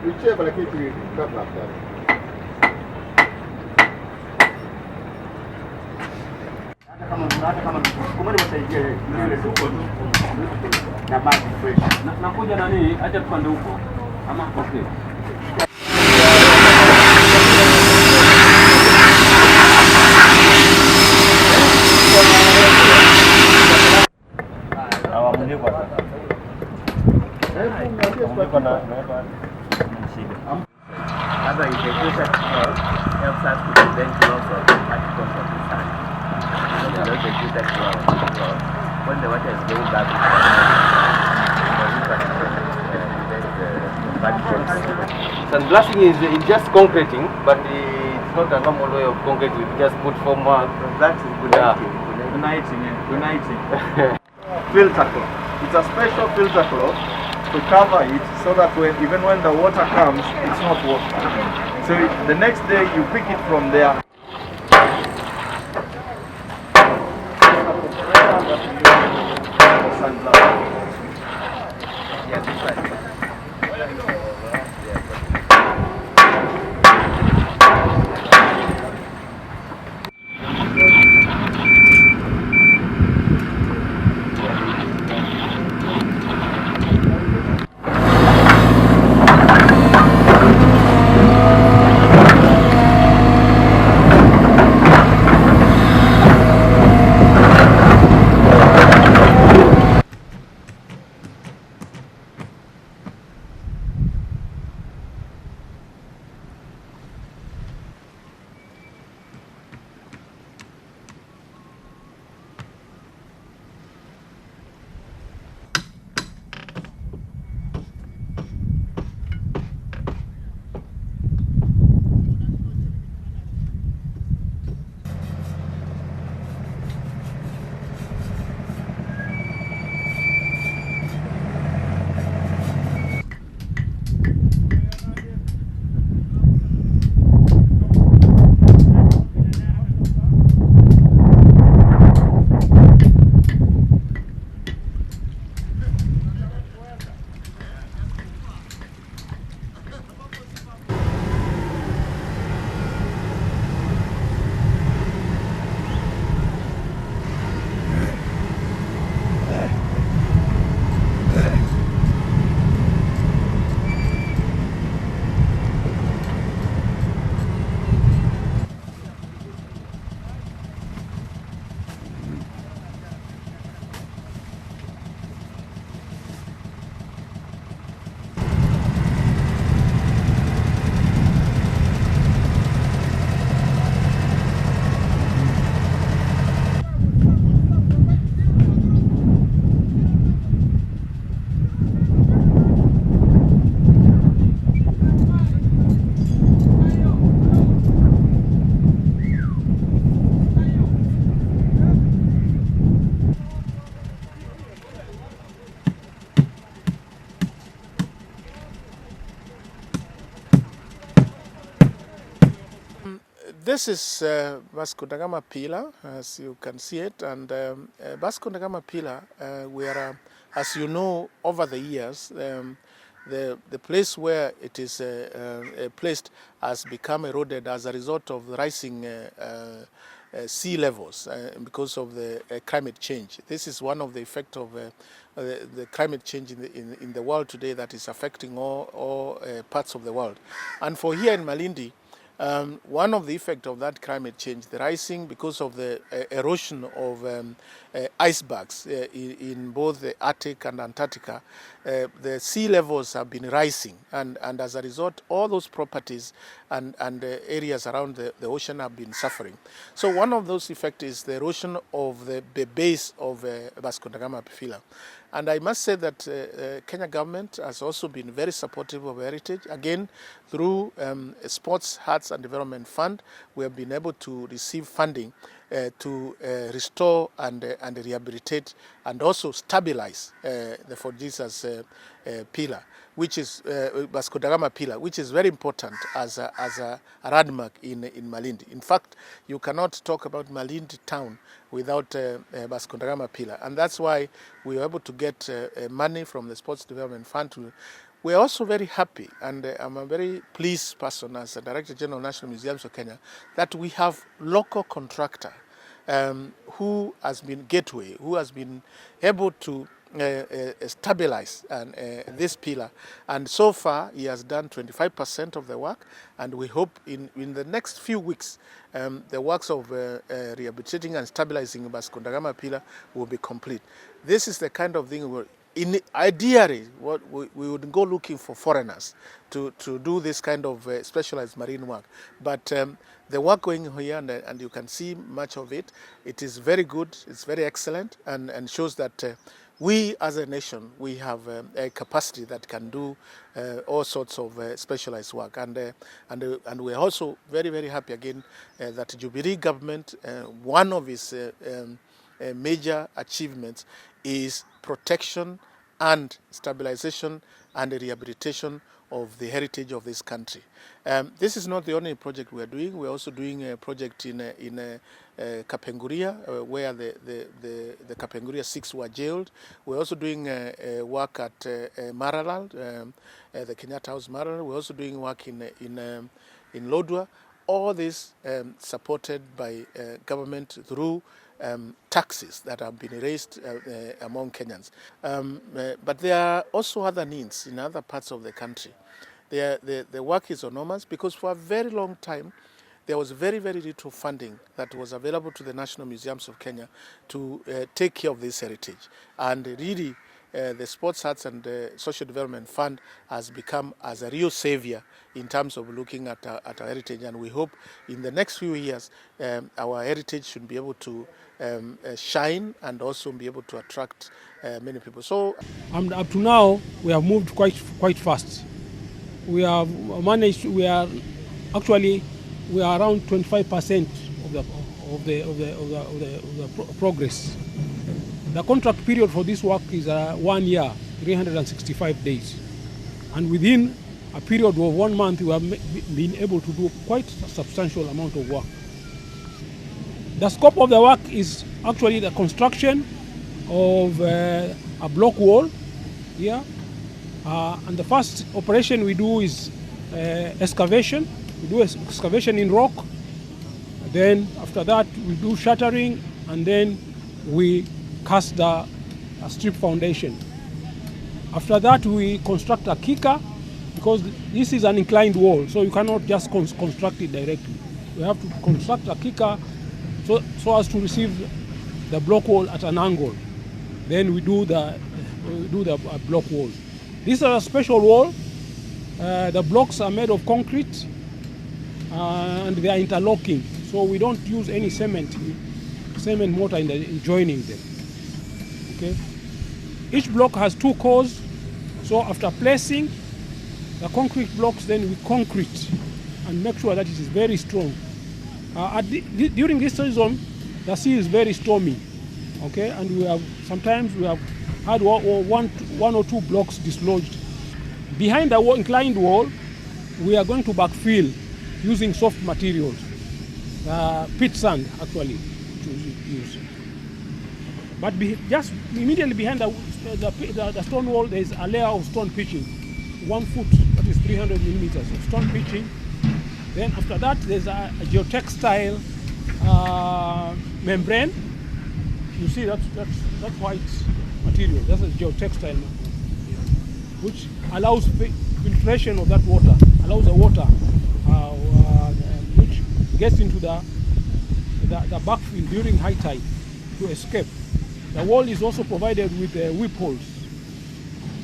Whichever like it will cut like that. Nakuja nani, acha tupande huko. Ama okay. Other integration helps us to prevent loss of particles of the sun. So we don't execute when the water is going back Sandblasting is just concreting, but it's not a normal way of concreting. We just put formwork. That is uniting. Filter cloth. It's a special filter cloth to cover it so that even when the water comes, it's not water. So the next day you pick it from there. This is Vascodagama pillar, as you can see it, and Vascodagama pillar, where, as you know, over the years, the place where it is placed has become eroded as a result of rising sea levels because of the climate change. This is one of the effects of the climate change in the world today that is affecting all parts of the world. And for here in Malindi, One of the effects of that climate change, the rising because of the erosion of icebergs in both the Arctic and Antarctica, the sea levels have been rising, and as a result, all those properties and areas around the ocean have been suffering. So one of those effects is the erosion of the base of Vascodagama pillar. And I must say that Kenya government has also been very supportive of heritage. Again, through Sports, Arts and Development Fund, we have been able to receive funding to restore and rehabilitate and also stabilize the Fort Jesus pillar, which is Vascodagama pillar, which is very important as a landmark in Malindi. In fact, you cannot talk about Malindi town without Vascodagama pillar, and that's why we were able to get money from the Sports Development Fund. We're also very happy, and I'm a very pleased person as a Director General of National Museums of Kenya, that we have local contractor who has been Gateway, who has been able to stabilize this pillar, and so far he has done 25% of the work, and we hope in the next few weeks the works of rehabilitating and stabilizing Vascodagama pillar will be complete. This is the kind of thing ideally, what we would go looking for foreigners to do this kind of specialized marine work. But the work going here, and you can see much of it, it is very good, it's very excellent, and shows that we as a nation, we have a capacity that can do all sorts of specialized work. And we're also very, very happy again that Jubilee government, one of its major achievements is protection and stabilization and rehabilitation of the heritage of this country. This is not the only project we are doing. We're also doing a project in Kapenguria, where the Kapenguria 6 were jailed. We're also doing work at Maralal, the Kenyatta House Maralal. We're also doing work in Lodwar. All this supported by government through taxes that have been raised among Kenyans. But there are also other needs in other parts of the country. The work is enormous because for a very long time there was very, very little funding that was available to the National Museums of Kenya to take care of this heritage. And really, the Sports, Arts and Social Development Fund has become as a real savior in terms of looking at our heritage. And we hope in the next few years our heritage should be able to shine and also be able to attract many people. So up to now, we have moved quite fast. We have managed. We are around 25% of the progress. The contract period for this work is 1 year, 365 days, and within a period of 1 month, we have been able to do quite a substantial amount of work. The scope of the work is actually the construction of a block wall here. And the first operation we do is excavation. We do excavation in rock. Then after that we do shattering, and then we cast the strip foundation. After that we construct a kicker, because this is an inclined wall, so you cannot just construct it directly. We have to construct a kicker so as to receive the block wall at an angle. Then we do the block wall. This is a special wall. The blocks are made of concrete and they are interlocking. So we don't use any cement mortar in joining them. Okay. Each block has 2 cores. So after placing the concrete blocks, then we concrete and make sure that it is very strong. During this season, the sea is very stormy. Okay, and sometimes we have had one or two blocks dislodged. Behind the inclined wall, we are going to backfill using soft materials, pit sand actually to use. But just immediately behind the stone wall, there is a layer of stone pitching, 1 foot, that is 300 millimeters of stone pitching. Then after that, there's a geotextile membrane. You see that white material, that's a geotextile membrane, which allows filtration of that water, allows the water gets into the backfill during high tide to escape. The wall is also provided with whip holes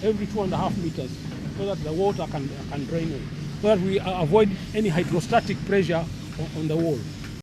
every 2.5 meters so that the water can drain away, so that we avoid any hydrostatic pressure on the wall.